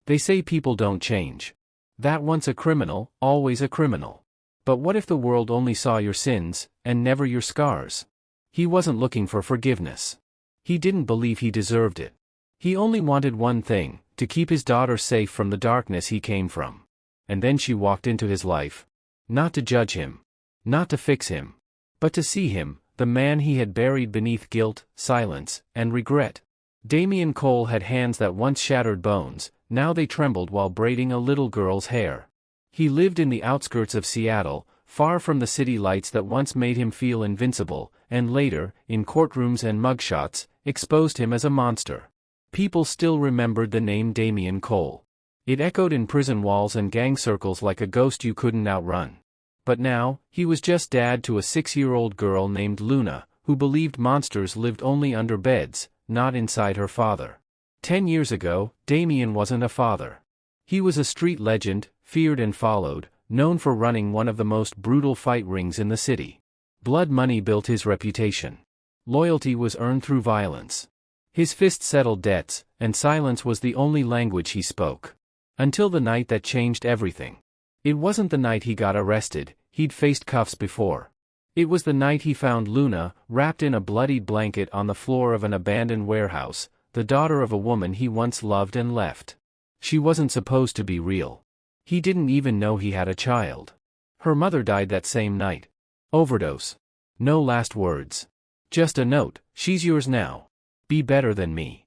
They say people don't change. That once a criminal, always a criminal. But what if the world only saw your sins, and never your scars? He wasn't looking for forgiveness. He didn't believe he deserved it. He only wanted one thing, to keep his daughter safe from the darkness he came from. And then she walked into his life. Not to judge him. Not to fix him. But to see him, the man he had buried beneath guilt, silence, and regret. Damian Cole had hands that once shattered bones, now they trembled while braiding a little girl's hair. He lived in the outskirts of Seattle, far from the city lights that once made him feel invincible, and later, in courtrooms and mugshots, exposed him as a monster. People still remembered the name Damian Cole. It echoed in prison walls and gang circles like a ghost you couldn't outrun. But now, he was just dad to a 6-year-old girl named Luna, who believed monsters lived only under beds, not inside her father. 10 years ago, Damian wasn't a father. He was a street legend, feared and followed, known for running one of the most brutal fight rings in the city. Blood money built his reputation. Loyalty was earned through violence. His fists settled debts, and silence was the only language he spoke. Until the night that changed everything. It wasn't the night he got arrested, he'd faced cuffs before. It was the night he found Luna, wrapped in a bloodied blanket on the floor of an abandoned warehouse, the daughter of a woman he once loved and left. She wasn't supposed to be real. He didn't even know he had a child. Her mother died that same night. Overdose. No last words. Just a note, she's yours now. Be better than me.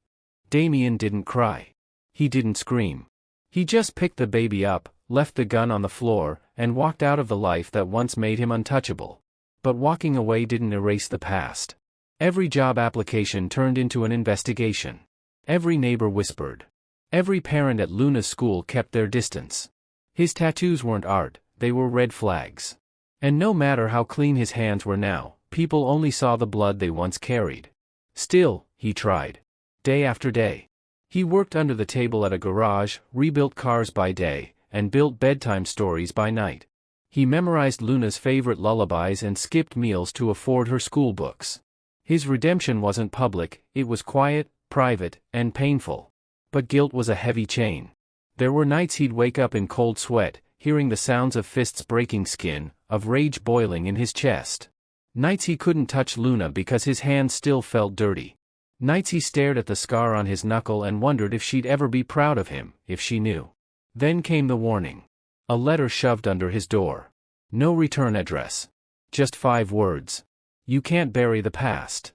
Damian didn't cry. He didn't scream. He just picked the baby up, left the gun on the floor, and walked out of the life that once made him untouchable. But walking away didn't erase the past. Every job application turned into an investigation. Every neighbor whispered. Every parent at Luna's school kept their distance. His tattoos weren't art, they were red flags. And no matter how clean his hands were now, people only saw the blood they once carried. Still, he tried. Day after day. He worked under the table at a garage, rebuilt cars by day, and built bedtime stories by night. He memorized Luna's favorite lullabies and skipped meals to afford her school books. His redemption wasn't public, it was quiet, private, and painful. But guilt was a heavy chain. There were nights he'd wake up in cold sweat, hearing the sounds of fists breaking skin, of rage boiling in his chest. Nights he couldn't touch Luna because his hands still felt dirty. Nights he stared at the scar on his knuckle and wondered if she'd ever be proud of him, if she knew. Then came the warning. A letter shoved under his door. No return address. Just 5 words. You can't bury the past.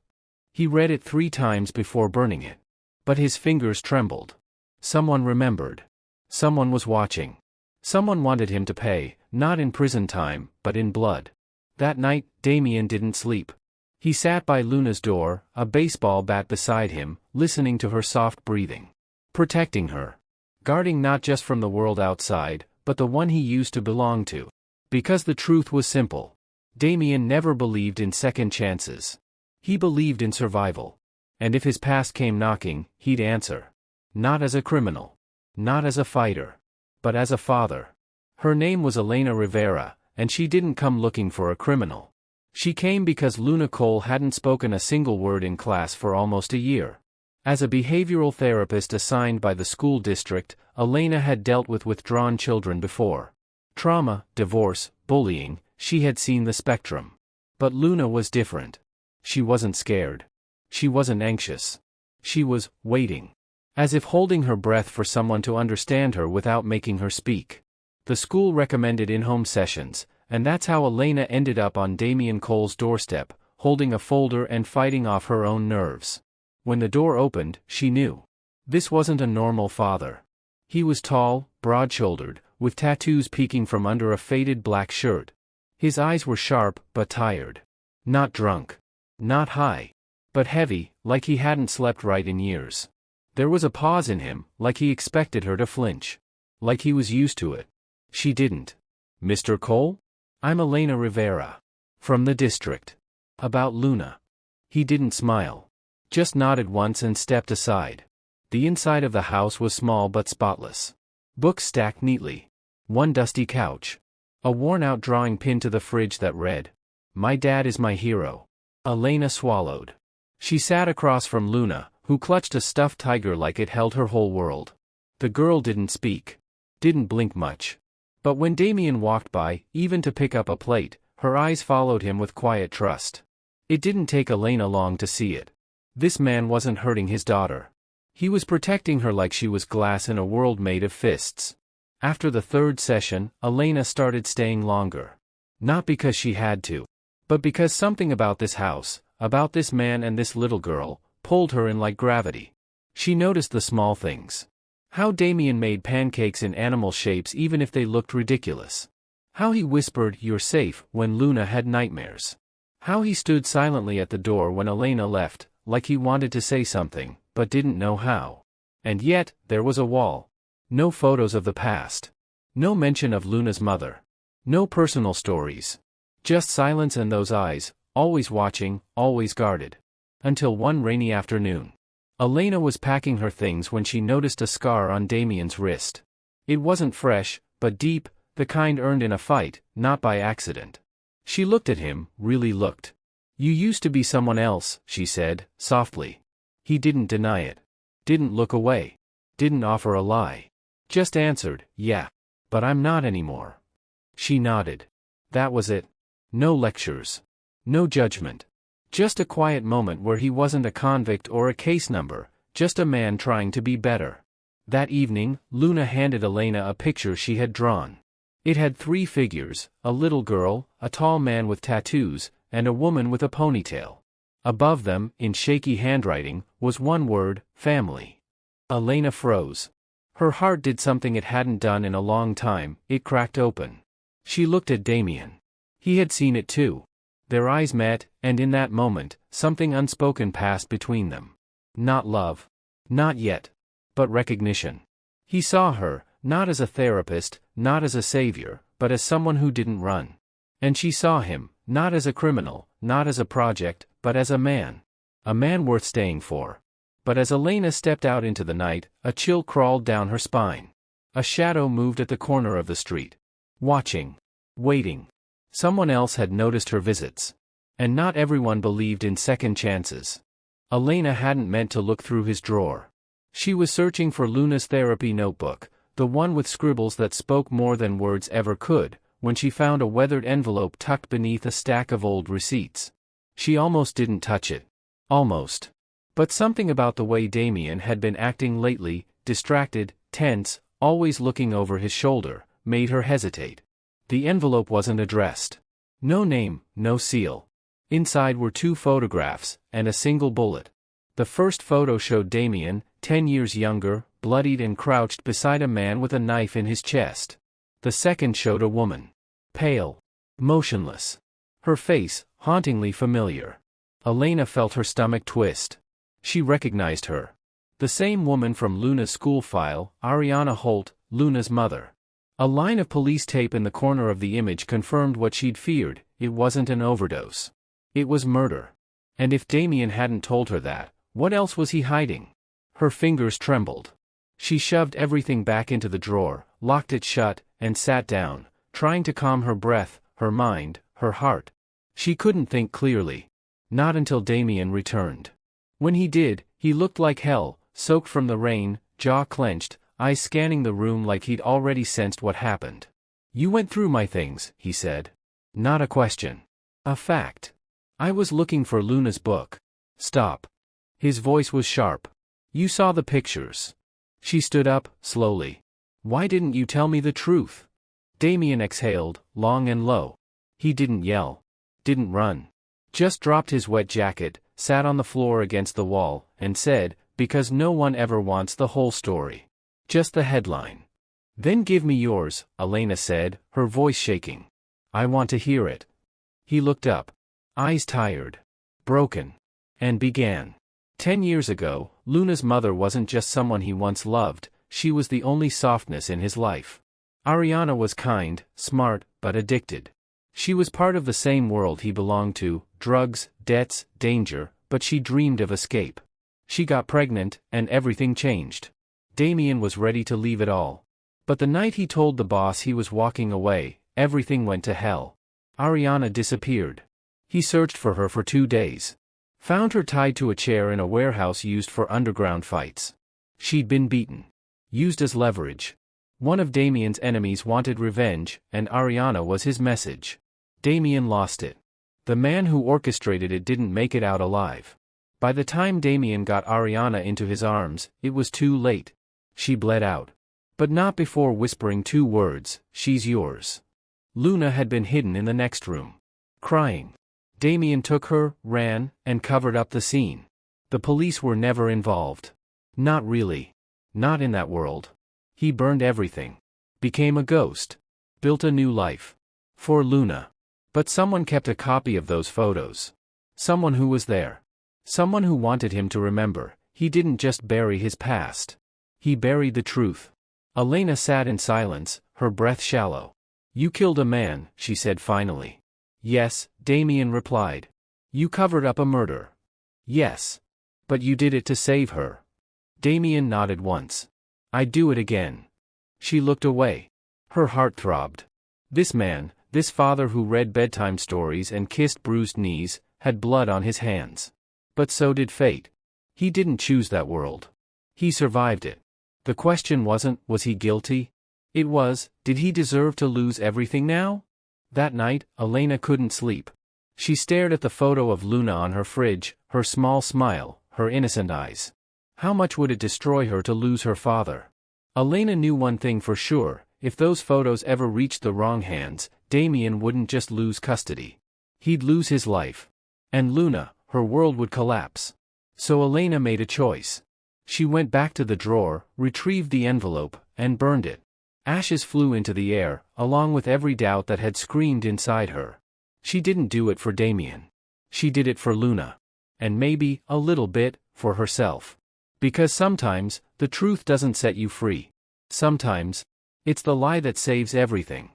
He read it 3 times before burning it. But his fingers trembled. Someone remembered. Someone was watching. Someone wanted him to pay, not in prison time, but in blood. That night, Damian didn't sleep. He sat by Luna's door, a baseball bat beside him, listening to her soft breathing. Protecting her. Guarding not just from the world outside, but the one he used to belong to. Because the truth was simple. Damian never believed in second chances. He believed in survival. And if his past came knocking, he'd answer. Not as a criminal. Not as a fighter. But as a father. Her name was Elena Rivera, and she didn't come looking for a criminal. She came because Luna Cole hadn't spoken a single word in class for almost a year. As a behavioral therapist assigned by the school district, Elena had dealt with withdrawn children before. Trauma, divorce, bullying, she had seen the spectrum. But Luna was different. She wasn't scared. She wasn't anxious. She was waiting. As if holding her breath for someone to understand her without making her speak. The school recommended in-home sessions, and that's how Elena ended up on Damian Cole's doorstep, holding a folder and fighting off her own nerves. When the door opened, she knew. This wasn't a normal father. He was tall, broad-shouldered, with tattoos peeking from under a faded black shirt. His eyes were sharp, but tired. Not drunk. Not high. But heavy, like he hadn't slept right in years. There was a pause in him, like he expected her to flinch. Like he was used to it. She didn't. Mr. Cole? I'm Elena Rivera. From the district. About Luna. He didn't smile. Just nodded once and stepped aside. The inside of the house was small but spotless. Books stacked neatly. One dusty couch. A worn-out drawing pinned to the fridge that read, "My dad is my hero." Elena swallowed. She sat across from Luna, who clutched a stuffed tiger like it held her whole world. The girl didn't speak. Didn't blink much. But when Damien walked by, even to pick up a plate, her eyes followed him with quiet trust. It didn't take Elena long to see it. This man wasn't hurting his daughter. He was protecting her like she was glass in a world made of fists. After the third session, Elena started staying longer. Not because she had to, but because something about this house, about this man and this little girl, pulled her in like gravity. She noticed the small things. How Damien made pancakes in animal shapes even if they looked ridiculous. How he whispered, "You're safe," when Luna had nightmares. How he stood silently at the door when Elena left, like he wanted to say something, but didn't know how. And yet, there was a wall. No photos of the past. No mention of Luna's mother. No personal stories. Just silence and those eyes, always watching, always guarded. Until one rainy afternoon. Elena was packing her things when she noticed a scar on Damien's wrist. It wasn't fresh, but deep, the kind earned in a fight, not by accident. She looked at him, really looked. "You used to be someone else," she said, softly. He didn't deny it. Didn't look away. Didn't offer a lie. Just answered, "Yeah. But I'm not anymore." She nodded. That was it. No lectures. No judgment. Just a quiet moment where he wasn't a convict or a case number, just a man trying to be better. That evening, Luna handed Elena a picture she had drawn. It had 3 figures, a little girl, a tall man with tattoos, and a woman with a ponytail. Above them, in shaky handwriting, was one word, family. Elena froze. Her heart did something it hadn't done in a long time, it cracked open. She looked at Damien. He had seen it too. Their eyes met, and in that moment, something unspoken passed between them. Not love. Not yet. But recognition. He saw her, not as a therapist, not as a savior, but as someone who didn't run. And she saw him, not as a criminal, not as a project, but as a man. A man worth staying for. But as Elena stepped out into the night, a chill crawled down her spine. A shadow moved at the corner of the street. Watching. Waiting. Someone else had noticed her visits. And not everyone believed in second chances. Elena hadn't meant to look through his drawer. She was searching for Luna's therapy notebook, the one with scribbles that spoke more than words ever could, when she found a weathered envelope tucked beneath a stack of old receipts. She almost didn't touch it. Almost. But something about the way Damien had been acting lately, distracted, tense, always looking over his shoulder, made her hesitate. The envelope wasn't addressed. No name, no seal. Inside were 2 photographs, and a single bullet. The first photo showed Damien, 10 years younger, bloodied and crouched beside a man with a knife in his chest. The second showed a woman. Pale. Motionless. Her face, hauntingly familiar. Elena felt her stomach twist. She recognized her. The same woman from Luna's school file, Ariana Holt, Luna's mother. A line of police tape in the corner of the image confirmed what she'd feared, it wasn't an overdose. It was murder. And if Damien hadn't told her that, what else was he hiding? Her fingers trembled. She shoved everything back into the drawer, locked it shut, and sat down, trying to calm her breath, her mind, her heart. She couldn't think clearly. Not until Damien returned. When he did, he looked like hell, soaked from the rain, jaw clenched, eyes scanning the room like he'd already sensed what happened. "You went through my things," he said. "Not a question. A fact. I was looking for Luna's book." "Stop." His voice was sharp. "You saw the pictures." She stood up, slowly. "Why didn't you tell me the truth?" Damien exhaled, long and low. He didn't yell. Didn't run. Just dropped his wet jacket, sat on the floor against the wall, and said, "Because no one ever wants the whole story. Just the headline." "Then give me yours," Elena said, her voice shaking. "I want to hear it." He looked up. Eyes tired. Broken. And began. 10 years ago, Luna's mother wasn't just someone he once loved, she was the only softness in his life. Ariana was kind, smart, but addicted. She was part of the same world he belonged to, drugs, debts, danger, but she dreamed of escape. She got pregnant, and everything changed. Damien was ready to leave it all. But the night he told the boss he was walking away, everything went to hell. Ariana disappeared. He searched for her for 2 days. Found her tied to a chair in a warehouse used for underground fights. She'd been beaten. Used as leverage. One of Damien's enemies wanted revenge, and Ariana was his message. Damien lost it. The man who orchestrated it didn't make it out alive. By the time Damien got Ariana into his arms, it was too late. She bled out. But not before whispering 2 words, "She's yours." Luna had been hidden in the next room. Crying. Damien took her, ran, and covered up the scene. The police were never involved. Not really. Not in that world. He burned everything. Became a ghost. Built a new life. For Luna. But someone kept a copy of those photos. Someone who was there. Someone who wanted him to remember. He didn't just bury his past. He buried the truth. Elena sat in silence, her breath shallow. "You killed a man," she said finally. "Yes," Damien replied. "You covered up a murder." "Yes. But you did it to save her." Damien nodded once. "I'd do it again." She looked away. Her heart throbbed. This man, this father who read bedtime stories and kissed bruised knees, had blood on his hands. But so did fate. He didn't choose that world. He survived it. The question wasn't, was he guilty? It was, did he deserve to lose everything now? That night, Elena couldn't sleep. She stared at the photo of Luna on her fridge, her small smile, her innocent eyes. How much would it destroy her to lose her father? Elena knew one thing for sure, if those photos ever reached the wrong hands, Damien wouldn't just lose custody. He'd lose his life. And Luna, her world would collapse. So Elena made a choice. She went back to the drawer, retrieved the envelope, and burned it. Ashes flew into the air, along with every doubt that had screamed inside her. She didn't do it for Damien. She did it for Luna. And maybe, a little bit, for herself. Because sometimes, the truth doesn't set you free. Sometimes, it's the lie that saves everything.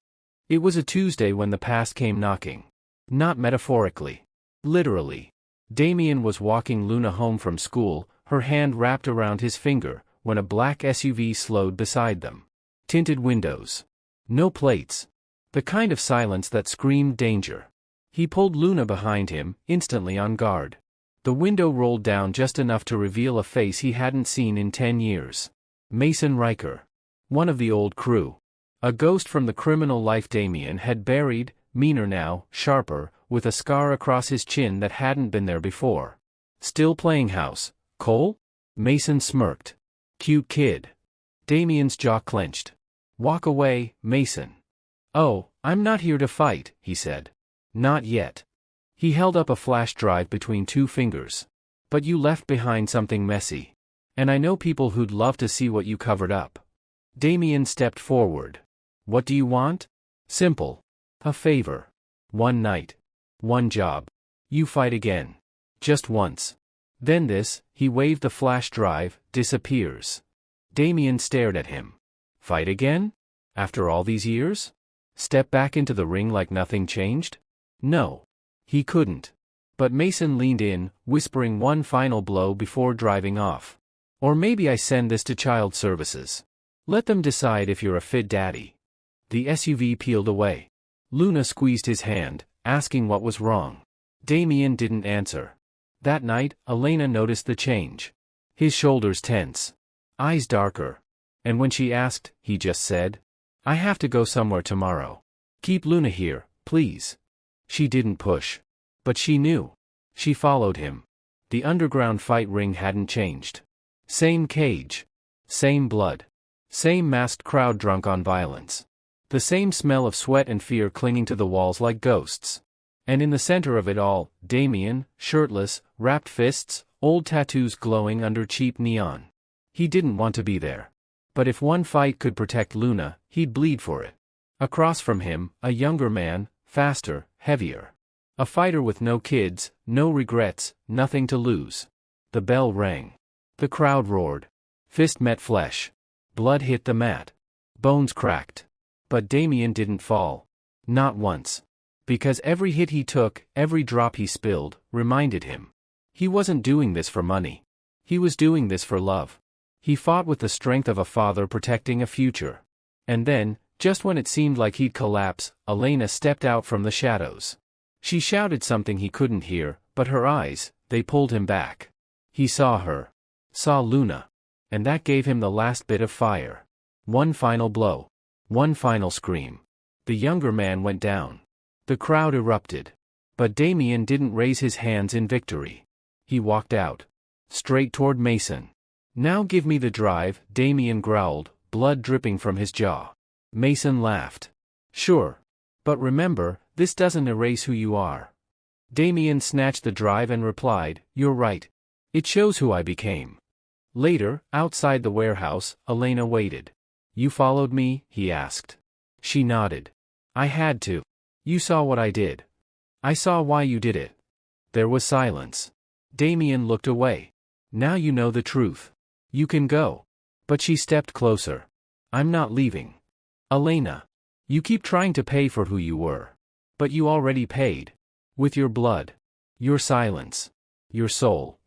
It was a Tuesday when the past came knocking. Not metaphorically. Literally. Damien was walking Luna home from school, her hand wrapped around his finger, when a black SUV slowed beside them. Tinted windows. No plates. The kind of silence that screamed danger. He pulled Luna behind him, instantly on guard. The window rolled down just enough to reveal a face he hadn't seen in 10 years. Mason Riker. One of the old crew. A ghost from the criminal life Damien had buried, meaner now, sharper, with a scar across his chin that hadn't been there before. Still playing house, Cole? Mason smirked. Cute kid. Damien's jaw clenched. Walk away, Mason. Oh, I'm not here to fight, he said. Not yet. He held up a flash drive between 2 fingers. But you left behind something messy. And I know people who'd love to see what you covered up. Damien stepped forward. What do you want? Simple. A favor. 1 night. 1 job. You fight again. Just once. Then this, he waved the flash drive, disappears. Damien stared at him. Fight again? After all these years? Step back into the ring like nothing changed? No. He couldn't. But Mason leaned in, whispering one final blow before driving off. Or maybe I send this to child services. Let them decide if you're a fit daddy. The SUV peeled away. Luna squeezed his hand, asking what was wrong. Damien didn't answer. That night, Elena noticed the change. His shoulders tense. Eyes darker. And when she asked, he just said, I have to go somewhere tomorrow. Keep Luna here, please. She didn't push. But she knew. She followed him. The underground fight ring hadn't changed. Same cage. Same blood. Same masked crowd drunk on violence. The same smell of sweat and fear clinging to the walls like ghosts. And in the center of it all, Damien, shirtless, wrapped fists, old tattoos glowing under cheap neon. He didn't want to be there. But if one fight could protect Luna, he'd bleed for it. Across from him, a younger man, faster, heavier. A fighter with no kids, no regrets, nothing to lose. The bell rang. The crowd roared. Fist met flesh. Blood hit the mat. Bones cracked. But Damien didn't fall. Not once. Because every hit he took, every drop he spilled, reminded him. He wasn't doing this for money. He was doing this for love. He fought with the strength of a father protecting a future. And then, just when it seemed like he'd collapse, Elena stepped out from the shadows. She shouted something he couldn't hear, but her eyes, they pulled him back. He saw her. Saw Luna. And that gave him the last bit of fire. One final blow. One final scream. The younger man went down. The crowd erupted. But Damien didn't raise his hands in victory. He walked out. Straight toward Mason. "Now give me the drive," Damien growled, blood dripping from his jaw. Mason laughed. "Sure. But remember, this doesn't erase who you are." Damien snatched the drive and replied, "You're right. It shows who I became." Later, outside the warehouse, Elena waited. "You followed me?" he asked. She nodded. "I had to. You saw what I did. I saw why you did it." There was silence. Damien looked away. "Now you know the truth. You can go." But she stepped closer. "I'm not leaving. Elena. You keep trying to pay for who you were. But you already paid. With your blood. Your silence. Your soul."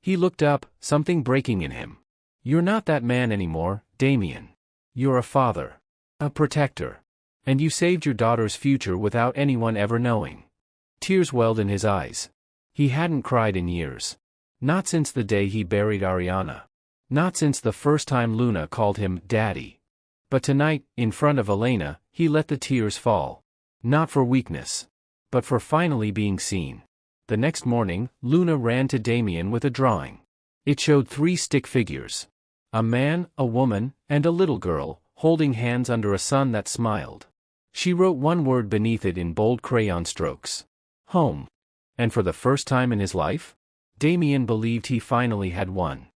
He looked up, something breaking in him. "You're not that man anymore, Damien. You're a father. A protector. And you saved your daughter's future without anyone ever knowing." Tears welled in his eyes. He hadn't cried in years. Not since the day he buried Ariana. Not since the first time Luna called him Daddy. But tonight, in front of Elena, he let the tears fall. Not for weakness. But for finally being seen. The next morning, Luna ran to Damien with a drawing. It showed 3 stick figures. A man, a woman, and a little girl, holding hands under a sun that smiled. She wrote one word beneath it in bold crayon strokes. Home. And for the first time in his life? Damien believed he finally had won.